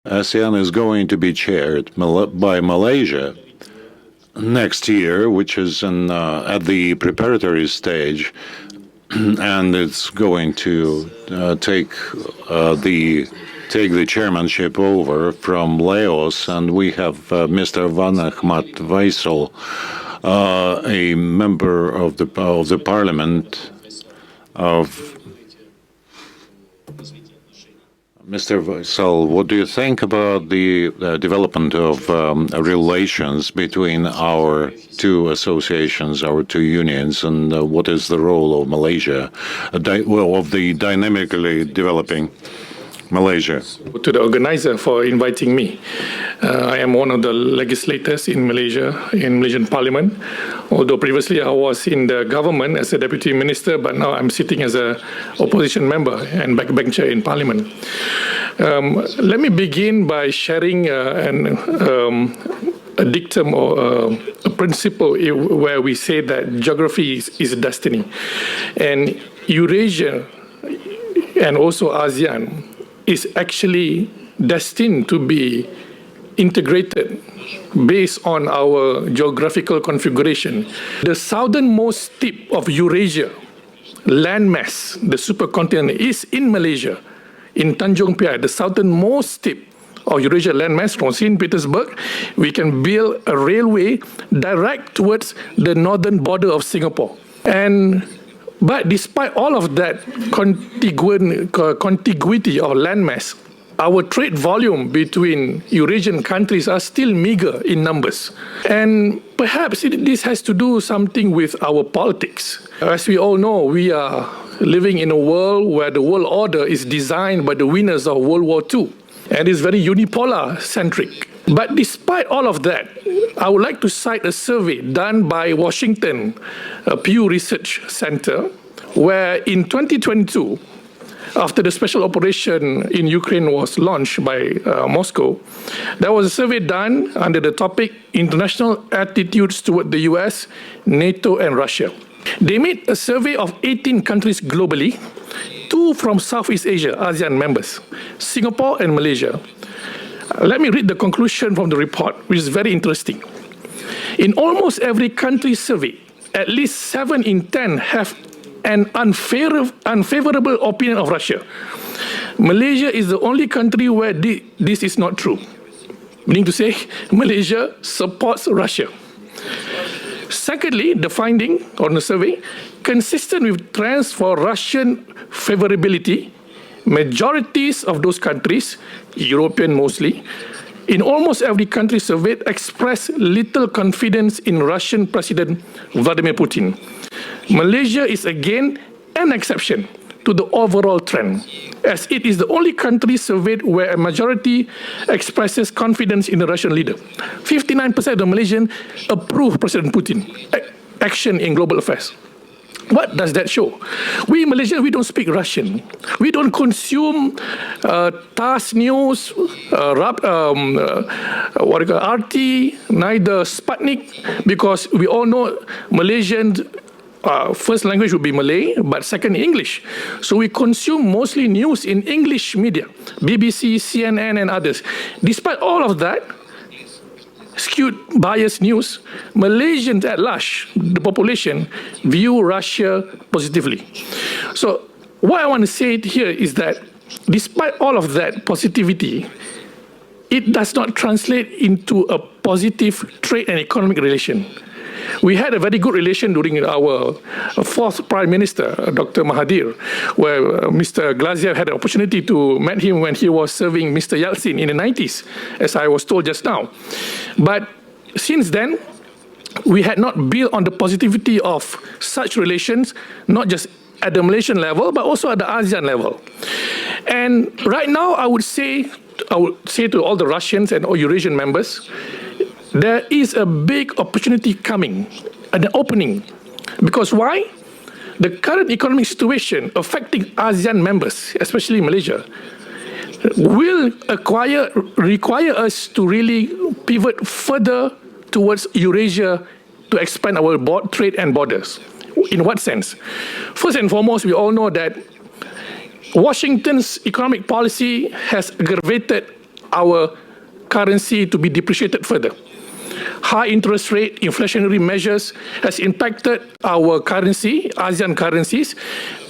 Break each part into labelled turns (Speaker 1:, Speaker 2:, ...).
Speaker 1: ASEAN is going to be chaired by Malaysia next year, which is at the preparatory stage, and it's going to take the chairmanship over from Laos, and we have Mr. Ahmad Fayhsal, a member of the parliament of. Mr. Fayhsal, what do you think about the development of relations between our two associations, our two unions, and what is the role of Malaysia, of the dynamically developing Malaysia?
Speaker 2: To the organizer for inviting me. I am one of the legislators in Malaysia, in Malaysian Parliament. Although previously I was in the government as a deputy minister, but now I'm sitting as an opposition member and backbencher in Parliament. Let me begin by sharing a dictum or a principle where we say that geography is destiny. And Eurasia and also ASEAN is actually destined to be integrated based on our geographical configuration. The southernmost tip of Eurasia landmass, the supercontinent, is in Malaysia, in Tanjung Piai, the southernmost tip of Eurasia landmass from St. Petersburg. We can build a railway direct towards the northern border of Singapore. But despite all of that contiguity or landmass, our trade volume between Eurasian countries are still meager in numbers. And perhaps this has to do something with our politics. As we all know, we are living in a world where the world order is designed by the winners of World War II, and is very unipolar-centric. But despite all of that, I would like to cite a survey done by Washington Pew Research Center, where in 2022, after the special operation in Ukraine was launched by Moscow, there was a survey done under the topic International Attitudes toward the US, NATO, and Russia. They made a survey of 18 countries globally, 2 from Southeast Asia, ASEAN members, Singapore and Malaysia. Let me read the conclusion from the report, which is very interesting. In almost every country surveyed, at least 7 in 10 have an unfavorable opinion of Russia. Malaysia is the only country where this is not true. Meaning to say, Malaysia supports Russia. Secondly, the finding on the survey, consistent with trends for Russian favorability, majorities of those countries, European mostly, in almost every country surveyed, express little confidence in Russian President Vladimir Putin. Malaysia is again an exception to the overall trend, as it is the only country surveyed where a majority expresses confidence in the Russian leader. 59% of the Malaysians approve President Putin's action in global affairs. What does that show? We Malaysians, we don't speak Russian. We don't consume TASS news, RT, neither Sputnik, because we all know Malaysians, first language would be Malay, but second English. So we consume mostly news in English media, BBC, CNN, and others. Despite all of that, skewed biased news, Malaysians at large, the population, view Russia positively. So what I want to say here is that despite all of that positivity, it does not translate into a positive trade and economic relation. We had a very good relation during our fourth Prime Minister, Dr. Mahathir, where Mr. 𝐂𝐿𝐳 had the opportunity to meet him when he was serving Mr. Yeltsin in the 90s, as I was told just now. But since then, we had not built on the positivity of such relations, not just at the Malaysian level, but also at the ASEAN level. And right now, I would say to all the Russians and all Eurasian members, there is a big opportunity coming, an opening. Because why? The current economic situation affecting ASEAN members, especially Malaysia, will require us to really pivot further towards Eurasia to expand our trade and borders. In what sense? First and foremost, we all know that Washington's economic policy has aggravated our currency to be depreciated further. High interest rate, inflationary measures has impacted our currency, ASEAN currencies,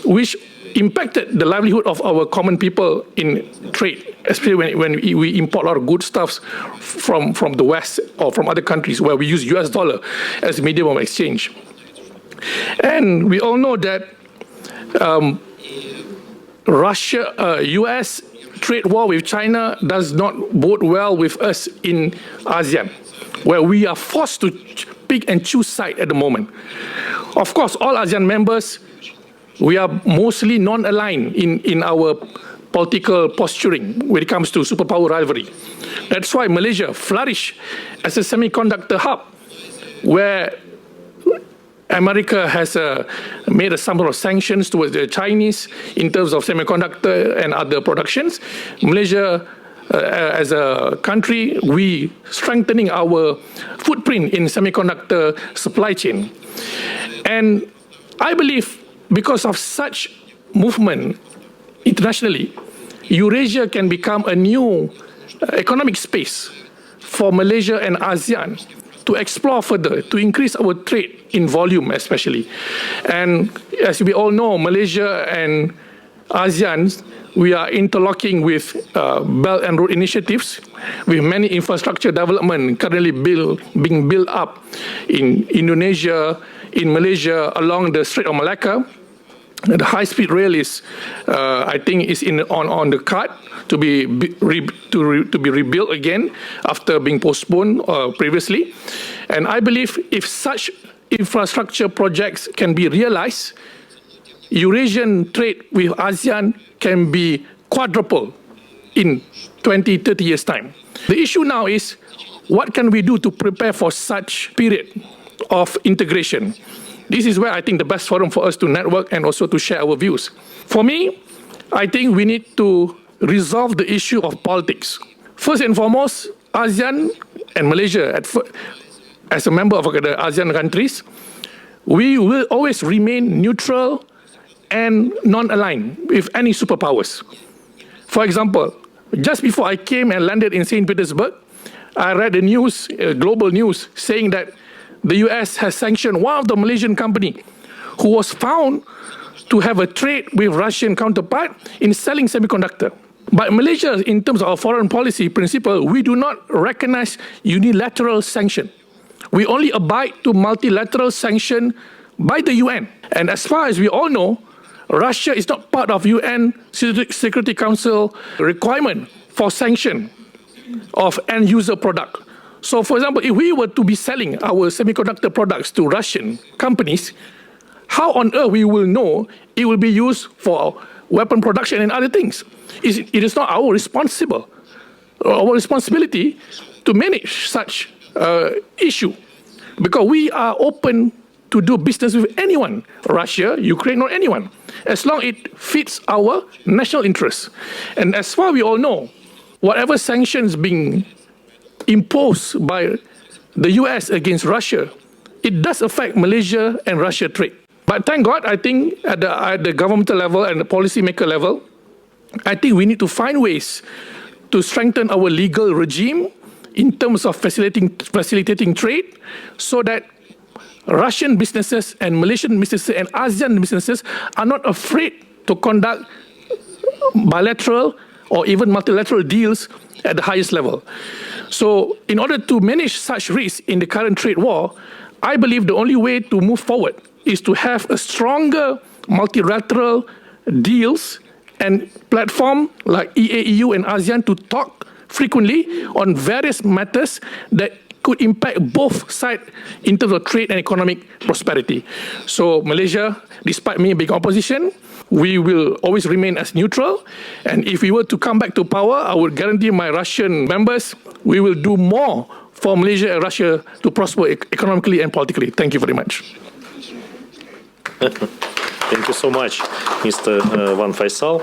Speaker 2: which impacted the livelihood of our common people in trade, especially when we import a lot of good stuffs from the West or from other countries where we use US dollar as a medium of exchange. And we all know that US trade war with China does not bode well with us in ASEAN, where we are forced to pick and choose side at the moment. Of course, all ASEAN members, we are mostly non-aligned in our political posturing when it comes to superpower rivalry. That's why Malaysia flourished as a semiconductor hub, where America has made some sort of sanctions towards the Chinese in terms of semiconductor and other productions. Malaysia, as a country, we strengthening our footprint in semiconductor supply chain. And I believe because of such movement internationally, Eurasia can become a new economic space for Malaysia and ASEAN to explore further, to increase our trade in volume especially. And as we all know, Malaysia and ASEAN, we are interlocking with Belt and Road initiatives, with many infrastructure development currently being built up in Indonesia, in Malaysia, along the Strait of Malacca. The high-speed rail is, I think, is on the card to be rebuilt again after being postponed previously. And I believe if such infrastructure projects can be realized, Eurasian trade with ASEAN can be quadruple in 20, 30 years' time. The issue now is, what can we do to prepare for such period of integration? This is where I think the best forum for us to network and also to share our views. For me, I think we need to resolve the issue of politics. First and foremost, ASEAN and Malaysia, as a member of the ASEAN countries, we will always remain neutral and non-aligned with any superpowers. For example, just before I came and landed in St. Petersburg, I read the news, global news, saying that the US has sanctioned one of the Malaysian company who was found to have a trade with Russian counterpart in selling semiconductor. But Malaysia, in terms of our foreign policy principle, we do not recognize unilateral sanction. We only abide to multilateral sanction by the UN. And as far as we all know, Russia is not part of UN Security Council requirement for sanction of end-user product. So, for example, if we were to be selling our semiconductor products to Russian companies, how on earth we will know it will be used for weapon production and other things? It is not our responsibility to manage such issue, because we are open to do business with anyone, Russia, Ukraine, or anyone, as long as it fits our national interests. And as far as we all know, whatever sanctions being imposed by the US against Russia, it does affect Malaysia and Russia trade. But thank God, I think at the governmental level and the policymaker level, I think we need to find ways to strengthen our legal regime in terms of facilitating trade, so that Russian businesses and Malaysian businesses and ASEAN businesses are not afraid to conduct bilateral or even multilateral deals at the highest level. So in order to manage such risks in the current trade war, I believe the only way to move forward is to have a stronger multilateral deals and platform like EAEU and ASEAN to talk frequently on various matters that could impact both sides in terms of trade and economic prosperity. So Malaysia, despite me being opposition, we will always remain as neutral. And if we were to come back to power, I would guarantee my Russian members, we will do more for Malaysia and Russia to prosper economically and politically. Thank you very much.
Speaker 3: Thank you so much, Mr. Van Fayhsal.